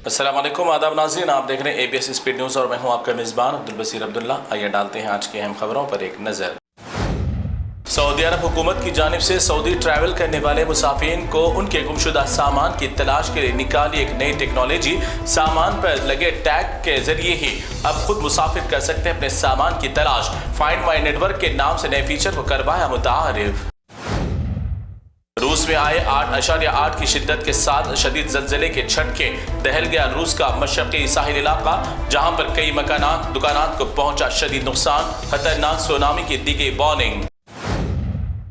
السلام علیکم، آداب ناظرین، آپ دیکھ رہے ہیں ABS اسپیڈ نیوز اور میں ہوں آپ کا میزبان عبدالبصیر عبداللہ۔ آئیے ڈالتے ہیں آج کی اہم خبروں پر ایک نظر۔ سعودی عرب حکومت کی جانب سے سعودی ٹریول کرنے والے مسافرین کو ان کے گمشدہ سامان کی تلاش کے لیے نکالی ایک نئی ٹیکنالوجی۔ سامان پر لگے ٹیگ کے ذریعے ہی اب خود مسافر کر سکتے ہیں اپنے سامان کی تلاش۔ فائنڈ مائی نیٹ ورک کے نام سے نئے فیچر کو کروایا متعارف۔ روس میں آئے 8.8 کی شدت کے ساتھ شدید زلزلے کے جھٹکے، دہل گیا روس کا مشرقی ساحلی علاقہ، جہاں پر کئی مکانات دکانات کو پہنچا شدید نقصان، خطرناک سونامی کی دی گئی وارننگ۔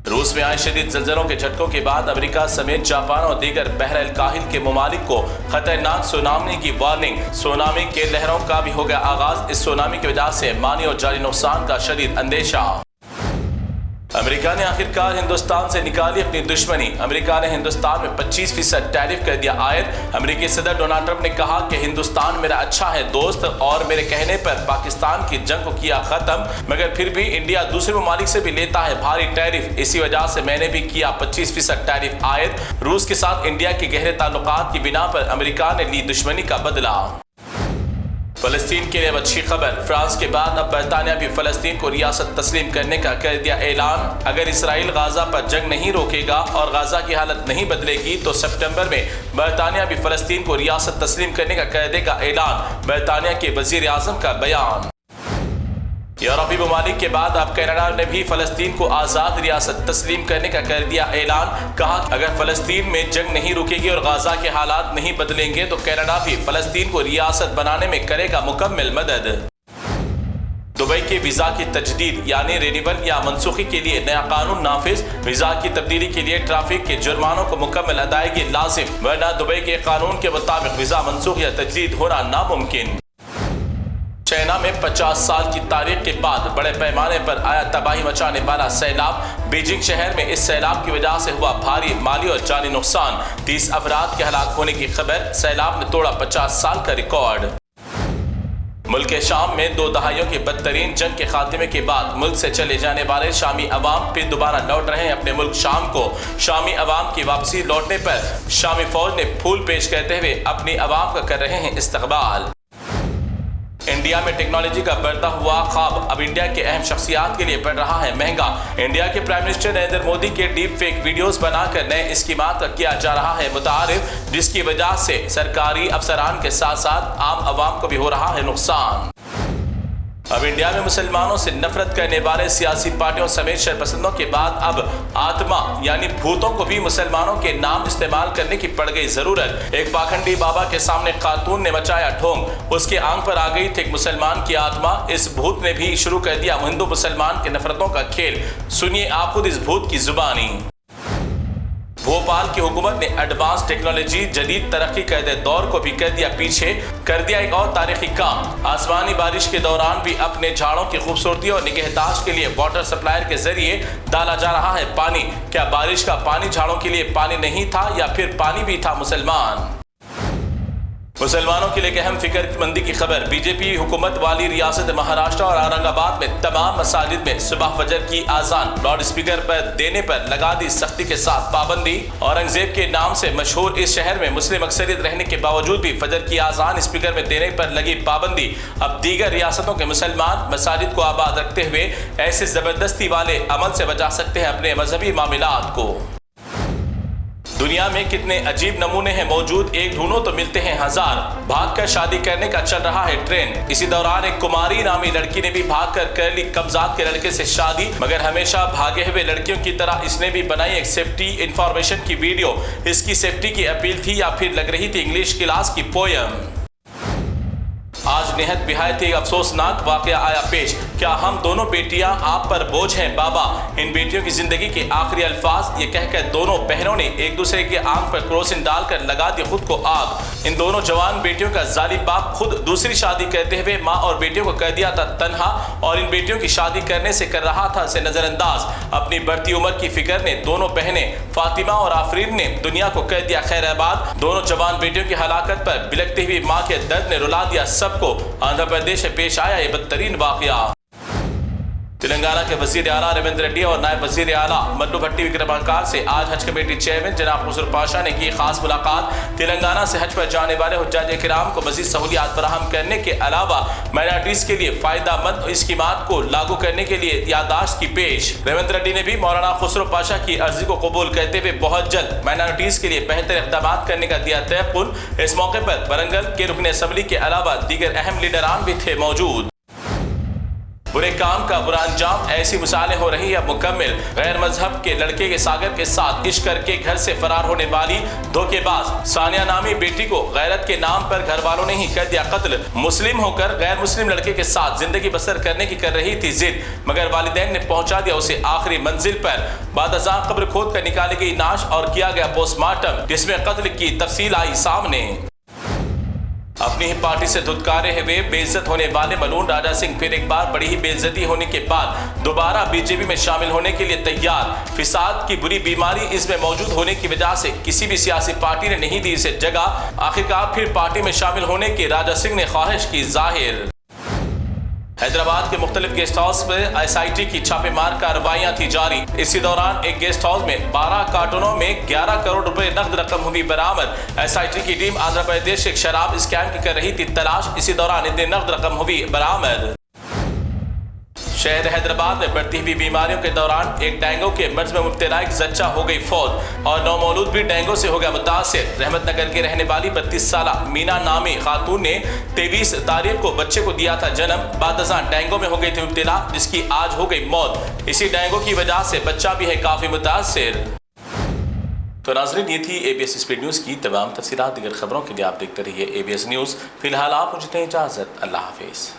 روس میں آئے شدید زلزلوں کے جھٹکوں کے بعد امریکہ سمیت جاپان اور دیگر بحر الکاہل کے ممالک کو خطرناک سونامی کی وارننگ۔ سونامی کے لہروں کا بھی ہو گیا آغاز، اس سونامی کی وجہ سے مالی اور جانی نقصان کا شدید اندیشہ۔ امریکہ نے آخرکار ہندوستان سے نکالی اپنی دشمنی، امریکہ نے ہندوستان میں 25% ٹیرف کر دیا عائد۔ امریکی صدر ڈونلڈ ٹرمپ نے کہا کہ ہندوستان میرا اچھا ہے دوست اور میرے کہنے پر پاکستان کی جنگ کو کیا ختم، مگر پھر بھی انڈیا دوسرے ممالک سے بھی لیتا ہے بھاری ٹیرف، اسی وجہ سے میں نے بھی کیا 25% ٹیرف عائد۔ روس کے ساتھ انڈیا کے گہرے تعلقات کی بنا پر امریکہ نے لی دشمنی کا بدلہ۔ فلسطین کے لیے اچھی خبر، فرانس کے بعد اب برطانیہ بھی فلسطین کو ریاست تسلیم کرنے کا کر دیا اعلان۔ اگر اسرائیل غزہ پر جنگ نہیں روکے گا اور غزہ کی حالت نہیں بدلے گی تو سپٹمبر میں برطانیہ بھی فلسطین کو ریاست تسلیم کرنے کا کر دے گا اعلان، برطانیہ کے وزیر اعظم کا بیان۔ یورپی ممالک کے بعد اب کینیڈا نے بھی فلسطین کو آزاد ریاست تسلیم کرنے کا کر دیا اعلان، کہا کہ اگر فلسطین میں جنگ نہیں رکے گی اور غزہ کے حالات نہیں بدلیں گے تو کینیڈا بھی فلسطین کو ریاست بنانے میں کرے گا مکمل مدد۔ دبئی کے ویزا کی تجدید یعنی رینیول یا منسوخی کے لیے نیا قانون نافذ، ویزا کی تبدیلی کے لیے ٹریفک کے جرمانوں کو مکمل ادائیگی لازم، ورنہ دبئی کے قانون کے مطابق ویزا منسوخ یا تجدید ہونا ناممکن۔ چائنا میں 50 سال کی تاریخ کے بعد بڑے پیمانے پر آیا تباہی مچانے والا سیلاب، بیجنگ شہر میں اس سیلاب کی وجہ سے ہوا بھاری مالی اور جانی نقصان، 30 افراد کے ہلاک ہونے کی خبر، سیلاب نے توڑا 50 سال کا ریکارڈ۔ ملک شام میں 2 دہائیوں کی بدترین جنگ کے خاتمے کے بعد ملک سے چلے جانے والے شامی عوام پھر دوبارہ لوٹ رہے ہیں اپنے ملک شام کو۔ شامی عوام کی واپسی لوٹنے پر شامی فوج نے پھول پیش کرتے ہوئے اپنی عوام کا کر رہے ہیں استقبال۔ انڈیا میں ٹیکنالوجی کا بڑھتا ہوا خواب اب انڈیا کے اہم شخصیات کے لیے پڑ رہا ہے مہنگا۔ انڈیا کے پرائم منسٹر نریندر مودی کے ڈیپ فیک ویڈیوز بنا کر نئے اسکیمات کا کیا جا رہا ہے متعارف، جس کی وجہ سے سرکاری افسران کے ساتھ ساتھ عام عوام کو بھی ہو رہا ہے نقصان۔ اب انڈیا میں مسلمانوں سے نفرت کرنے والے سیاسی پارٹیوں سمیت شرپسندوں کے بعد اب آتما یعنی بھوتوں کو بھی مسلمانوں کے نام استعمال کرنے کی پڑ گئی ضرورت۔ ایک پاکھنڈی بابا کے سامنے خاتون نے مچایا ڈھونگ، اس کے آنکھ پر آ گئی تھی ایک مسلمان کی آتما، اس بھوت نے بھی شروع کر دیا ہندو مسلمان کے نفرتوں کا کھیل، سنیے آپ خود اس بھوت کی زبانی۔ بھوپال کی حکومت نے ایڈوانس ٹیکنالوجی جدید ترقی کردہ دور کو بھی کر دیا پیچھے، کر دیا ایک اور تاریخی کام۔ آسمانی بارش کے دوران بھی اپنے جھاڑوں کی خوبصورتی اور نگہداشت کے لیے واٹر سپلائر کے ذریعے ڈالا جا رہا ہے پانی۔ کیا بارش کا پانی جھاڑوں کے لیے پانی نہیں تھا یا پھر پانی بھی تھا مسلمان؟ مسلمانوں کے لیے ایک اہم فکر مندی کی خبر، بی جے پی حکومت والی ریاست مہاراشٹر اور اورنگ آباد میں تمام مساجد میں صبح فجر کی اذان لاؤڈ اسپیکر پر دینے پر لگا دی سختی کے ساتھ پابندی۔ اورنگزیب کے نام سے مشہور اس شہر میں مسلم اکثریت رہنے کے باوجود بھی فجر کی اذان اسپیکر میں دینے پر لگی پابندی۔ اب دیگر ریاستوں کے مسلمان مساجد کو آباد رکھتے ہوئے ایسے زبردستی والے عمل سے بچا سکتے ہیں اپنے مذہبی معاملات کو۔ دنیا میں کتنے عجیب نمونے ہیں موجود، ایک ڈھونڈو تو ملتے ہیں ہزار۔ بھاگ کر شادی کرنے کا چل رہا ہے ٹرینڈ، اسی دوران ایک کماری نامی لڑکی نے بھی بھاگ کر لی قبضات کے لڑکے سے شادی، مگر ہمیشہ بھاگے ہوئے لڑکیوں کی طرح اس نے بھی بنائی ایک سیفٹی انفارمیشن کی ویڈیو۔ اس کی سیفٹی کی اپیل تھی یا پھر لگ رہی تھی انگلش کلاس کی پویم۔ آج نہایت بہایت ہی افسوسناک واقعہ آیا پیش، کیا ہم دونوں بیٹیاں آپ پر بوجھ ہیں بابا؟ ان بیٹیوں کی زندگی کے آخری الفاظ یہ کہہ کر دونوں بہنوں نے ایک دوسرے کے آنکھ پر کروسن ڈال کر لگا دی خود کو آگ۔ ان دونوں جوان بیٹیوں کا ظالم باپ خود دوسری شادی کرتے ہوئے ماں اور بیٹیوں کو کر دیا تھا تنہا، اور ان بیٹیوں کی شادی کرنے سے کر رہا تھا اسے نظر انداز۔ اپنی بڑھتی عمر کی فکر نے دونوں بہنیں فاطمہ اور آفرین نے دنیا کو کر دیا خیر آباد۔ دونوں جوان بیٹیوں کی ہلاکت پر بلکتی ہوئی ماں کے درد نے رلا دیا سب کو۔ آندھرا پردیش میں پیش آیا یہ بدترین واقعہ۔ تلنگانہ کے وزیر اعلیٰ ریونت ریڈی اور نائب وزیر اعلیٰ مدو بھٹی وکرمانکار سے آج حج کمیٹی چیئرمین جناب خسرو پاشا نے کی خاص ملاقات۔ تلنگانہ سے حج پر جانے والے حجاج کرام کو مزید سہولیات فراہم کرنے کے علاوہ مائنارٹیز کے لیے فائدہ مند اسکیمات کو لاگو کرنے کے لیے یادداشت کی پیش۔ ریونت ریڈی نے بھی مولانا خسرو پاشا کی عرضی کو قبول کرتے ہوئے بہت جلد مائنارٹیز کے لیے بہتر اقدامات کرنے کا دیا تیقن۔ اس موقع پر ورنگل کے رکن اسمبلی کے علاوہ دیگر اہم لیڈران بھی تھے موجود۔ برے کام کا برا انجام، ایسی مثالیں ہو رہی ہے مکمل۔ غیر مذہب کے لڑکے کے ساگر کے ساتھ عشق کر کے گھر سے فرار ہونے والی دھوکے باز ثانیہ نامی بیٹی کو غیرت کے نام پر گھر والوں نے ہی کر دیا قتل۔ مسلم ہو کر غیر مسلم لڑکے کے ساتھ زندگی بسر کرنے کی کر رہی تھی ضد، مگر والدین نے پہنچا دیا اسے آخری منزل پر۔ بعد ازاں قبر کھود کر نکالی گئی نعش اور کیا گیا پوسٹ مارٹم، جس میں قتل کی تفصیل آئی سامنے۔ اپنی ہی پارٹی سے دھتکارے ہوئے بے عزت ہونے والے ملون راجا سنگھ پھر ایک بار بڑی ہی بے عزتی ہونے کے بعد دوبارہ بی جے پی میں شامل ہونے کے لیے تیار۔ فساد کی بری بیماری اس میں موجود ہونے کی وجہ سے کسی بھی سیاسی پارٹی نے نہیں دی اسے جگہ۔ آخرکار پھر پارٹی میں شامل ہونے کی راجا سنگھ نے خواہش کی ظاہر۔ حیدرآباد کے مختلف گیسٹ ہاؤس میں ایس آئی ٹی کی چھاپے مار کارروائیاں تھی جاری۔ اسی دوران ایک گیسٹ ہاؤس میں 12 کارٹونوں میں 11 کروڑ روپے نقد رقم ہوئی برآمد۔ ایس آئی ٹی کی ٹیم آندھرا پردیش سے ایک شراب اسکیم کی کر رہی تھی تلاش، اسی دوران اتنی نقد رقم ہوئی برآمد۔ شہر حیدرآباد میں بڑھتی ہوئی بیماریوں کے دوران ایک ڈینگو کے مرض میں مبتلا ایک زچہ ہو گئی فوت اور نومولود بھی ڈینگو سے ہو گیا متاثر۔ رحمت نگر کے رہنے والی 32 سالہ مینا نامی خاتون نے 23 تاریخ کو بچے کو دیا تھا جنم، بعد ازاں ڈینگو میں ہو گئی تھی مبتلا، جس کی آج ہو گئی موت۔ اسی ڈینگو کی وجہ سے بچہ بھی ہے کافی متاثر۔ تو ناظرین، یہ تھی اے بی ایس اسپیڈ نیوز کی تمام تفصیلات۔ دیگر خبروں کے لیے آپ دیکھتے رہیے اے بی ایس نیوز۔ فی الحال آپ مجھے دیں اجازت، اللہ حافظ۔